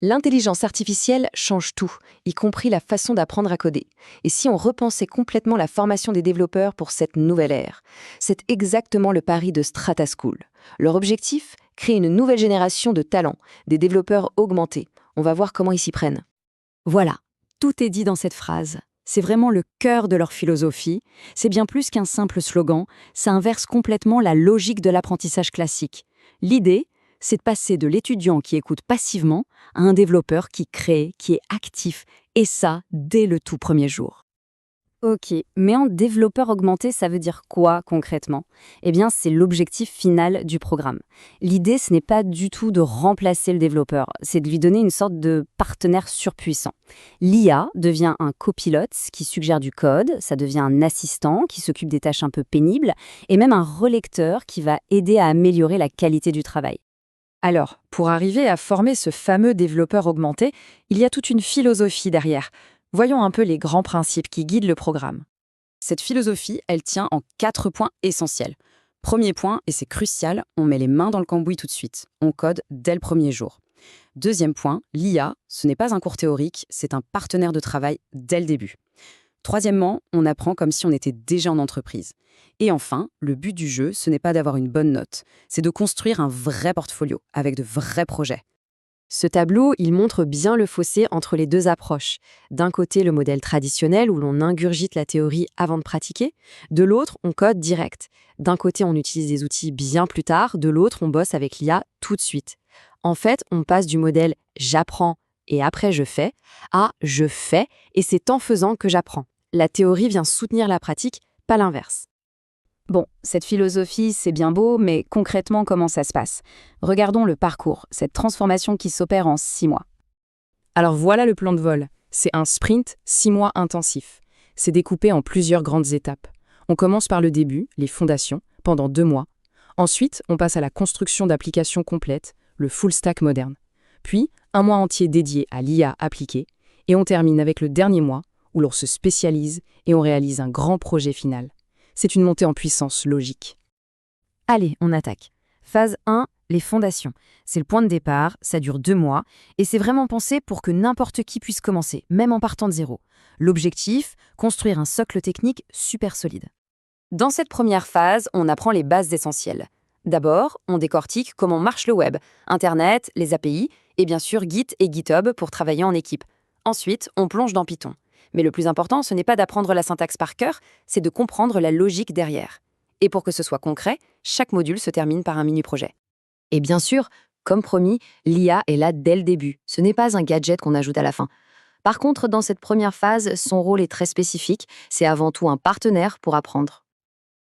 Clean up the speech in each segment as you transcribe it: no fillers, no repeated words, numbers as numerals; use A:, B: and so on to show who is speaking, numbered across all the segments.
A: L'intelligence artificielle change tout, y compris la façon d'apprendre à coder. Et si on repensait complètement la formation des développeurs pour cette nouvelle ère? C'est exactement le pari de Strata School. Leur objectif? Créer une nouvelle génération de talents, des développeurs augmentés. On va voir comment ils s'y prennent.
B: Voilà, tout est dit dans cette phrase. C'est vraiment le cœur de leur philosophie. C'est bien plus qu'un simple slogan, ça inverse complètement la logique de l'apprentissage classique. L'idée, c'est de passer de l'étudiant qui écoute passivement à un développeur qui crée, qui est actif, et ça, dès le tout premier jour. Ok, mais en développeur augmenté, ça veut dire quoi concrètement? Eh bien, c'est l'objectif final du programme. L'idée, ce n'est pas du tout de remplacer le développeur, c'est de lui donner une sorte de partenaire surpuissant. L'IA devient un copilote qui suggère du code, ça devient un assistant qui s'occupe des tâches un peu pénibles, et même un relecteur qui va aider à améliorer la qualité du travail.
C: Alors, pour arriver à former ce fameux développeur augmenté, il y a toute une philosophie derrière. Voyons un peu les grands principes qui guident le programme. Cette philosophie, elle tient en 4 points essentiels. Premier point, et c'est crucial, on met les mains dans le cambouis tout de suite. On code dès le premier jour. Deuxième point, l'IA, ce n'est pas un cours théorique, c'est un partenaire de travail dès le début. Troisièmement, on apprend comme si on était déjà en entreprise. Et enfin, le but du jeu, ce n'est pas d'avoir une bonne note, c'est de construire un vrai portfolio avec de vrais projets.
A: Ce tableau, il montre bien le fossé entre les deux approches. D'un côté, le modèle traditionnel où l'on ingurgite la théorie avant de pratiquer. De l'autre, on code direct. D'un côté, on utilise des outils bien plus tard. De l'autre, on bosse avec l'IA tout de suite. En fait, on passe du modèle « j'apprends et après je fais » à « je fais et c'est en faisant que j'apprends ». La théorie vient soutenir la pratique, pas l'inverse.
B: Bon, cette philosophie, c'est bien beau, mais concrètement, comment ça se passe? Regardons le parcours, cette transformation qui s'opère en 6 mois.
C: Alors voilà le plan de vol. C'est un sprint 6 mois intensif. C'est découpé en plusieurs grandes étapes. On commence par le début, les fondations, pendant 2 mois. Ensuite, on passe à la construction d'applications complètes, le full stack moderne. Puis, 1 mois entier dédié à l'IA appliquée. Et on termine avec le dernier mois, où l'on se spécialise et on réalise un grand projet final. C'est une montée en puissance logique.
B: Allez, on attaque. Phase 1, les fondations. C'est le point de départ, ça dure 2 mois, et c'est vraiment pensé pour que n'importe qui puisse commencer, même en partant de zéro. L'objectif, construire un socle technique super solide. Dans cette première phase, on apprend les bases essentielles. D'abord, on décortique comment marche le web, Internet, les API, et bien sûr Git et GitHub pour travailler en équipe. Ensuite, on plonge dans Python. Mais le plus important, ce n'est pas d'apprendre la syntaxe par cœur, c'est de comprendre la logique derrière. Et pour que ce soit concret, chaque module se termine par un mini-projet.
A: Et bien sûr, comme promis, l'IA est là dès le début. Ce n'est pas un gadget qu'on ajoute à la fin. Par contre, dans cette première phase, son rôle est très spécifique. C'est avant tout un partenaire pour apprendre.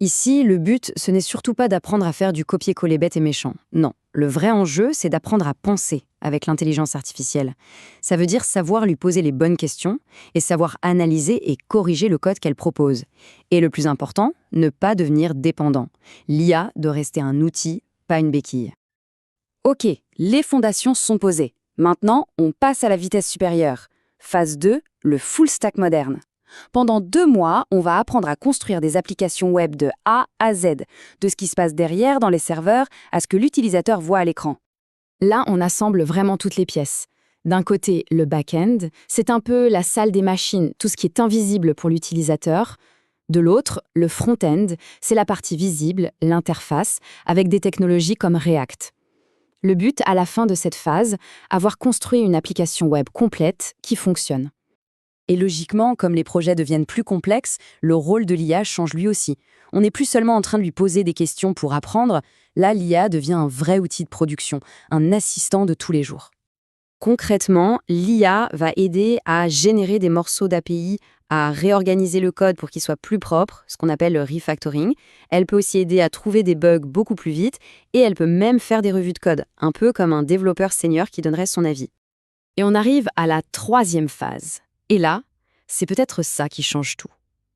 A: Ici, le but, ce n'est surtout pas d'apprendre à faire du copier-coller bête et méchant. Non, le vrai enjeu, c'est d'apprendre à penser avec l'intelligence artificielle. Ça veut dire savoir lui poser les bonnes questions et savoir analyser et corriger le code qu'elle propose. Et le plus important, ne pas devenir dépendant. L'IA doit rester un outil, pas une béquille. Ok, les fondations sont posées. Maintenant, on passe à la vitesse supérieure. Phase 2, le full stack moderne. Pendant 2 mois, on va apprendre à construire des applications web de A à Z, de ce qui se passe derrière dans les serveurs à ce que l'utilisateur voit à l'écran. Là, on assemble vraiment toutes les pièces. D'un côté, le back-end, c'est un peu la salle des machines, tout ce qui est invisible pour l'utilisateur. De l'autre, le front-end, c'est la partie visible, l'interface, avec des technologies comme React. Le but, à la fin de cette phase, avoir construit une application web complète qui fonctionne. Et logiquement, comme les projets deviennent plus complexes, le rôle de l'IA change lui aussi. On n'est plus seulement en train de lui poser des questions pour apprendre, là l'IA devient un vrai outil de production, un assistant de tous les jours. Concrètement, l'IA va aider à générer des morceaux d'API, à réorganiser le code pour qu'il soit plus propre, ce qu'on appelle le refactoring. Elle peut aussi aider à trouver des bugs beaucoup plus vite, et elle peut même faire des revues de code, un peu comme un développeur senior qui donnerait son avis. Et on arrive à la 3e phase. Et là, c'est peut-être ça qui change tout.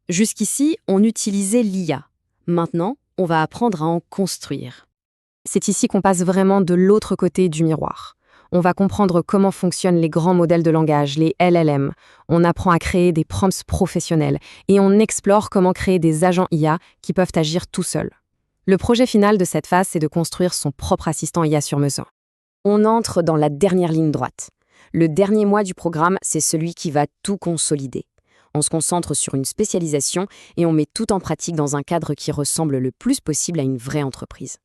A: Jusqu'ici, on utilisait l'IA. Maintenant, on va apprendre à en construire. C'est ici qu'on passe vraiment de l'autre côté du miroir. On va comprendre comment fonctionnent les grands modèles de langage, les LLM. On apprend à créer des prompts professionnels et on explore comment créer des agents IA qui peuvent agir tout seuls. Le projet final de cette phase, c'est de construire son propre assistant IA sur mesure. On entre dans la dernière ligne droite.
B: Le dernier mois du programme, c'est celui qui va tout consolider. On se concentre sur une spécialisation et on met tout en pratique dans un cadre qui ressemble le plus possible à une vraie entreprise.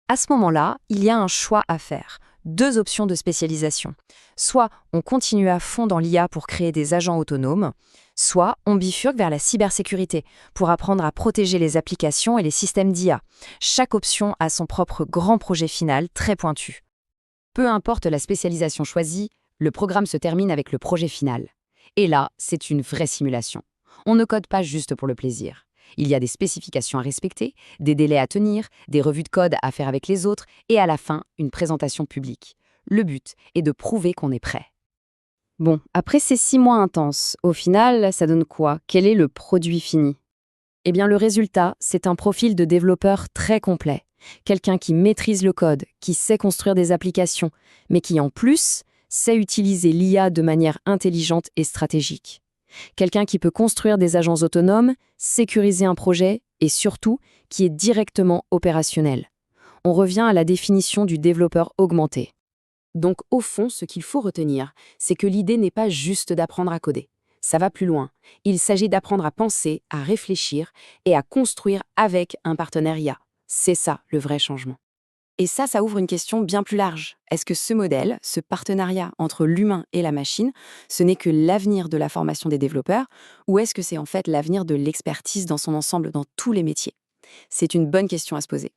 C: À ce moment-là, il y a un choix à faire. 2 options de spécialisation. Soit on continue à fond dans l'IA pour créer des agents autonomes, soit on bifurque vers la cybersécurité pour apprendre à protéger les applications et les systèmes d'IA. Chaque option a son propre grand projet final très pointu.
B: Peu importe la spécialisation choisie, le programme se termine avec le projet final. Et là, c'est une vraie simulation. On ne code pas juste pour le plaisir. Il y a des spécifications à respecter, des délais à tenir, des revues de code à faire avec les autres et à la fin, une présentation publique. Le but est de prouver qu'on est prêt. Bon, après ces 6 mois intenses, au final, ça donne quoi? Quel est le produit fini? Eh bien, le résultat, c'est un profil de développeur très complet. Quelqu'un qui maîtrise le code, qui sait construire des applications, mais qui en plus sait utiliser l'IA de manière intelligente et stratégique. Quelqu'un qui peut construire des agents autonomes, sécuriser un projet et surtout qui est directement opérationnel. On revient à la définition du développeur augmenté. Donc au fond, ce qu'il faut retenir, c'est que l'idée n'est pas juste d'apprendre à coder. Ça va plus loin. Il s'agit d'apprendre à penser, à réfléchir et à construire avec un partenaire IA. C'est ça le vrai changement. Et ça ouvre une question bien plus large. Est-ce que ce modèle, ce partenariat entre l'humain et la machine, ce n'est que l'avenir de la formation des développeurs, ou est-ce que c'est en fait l'avenir de l'expertise dans son ensemble dans tous les métiers? C'est une bonne question à se poser.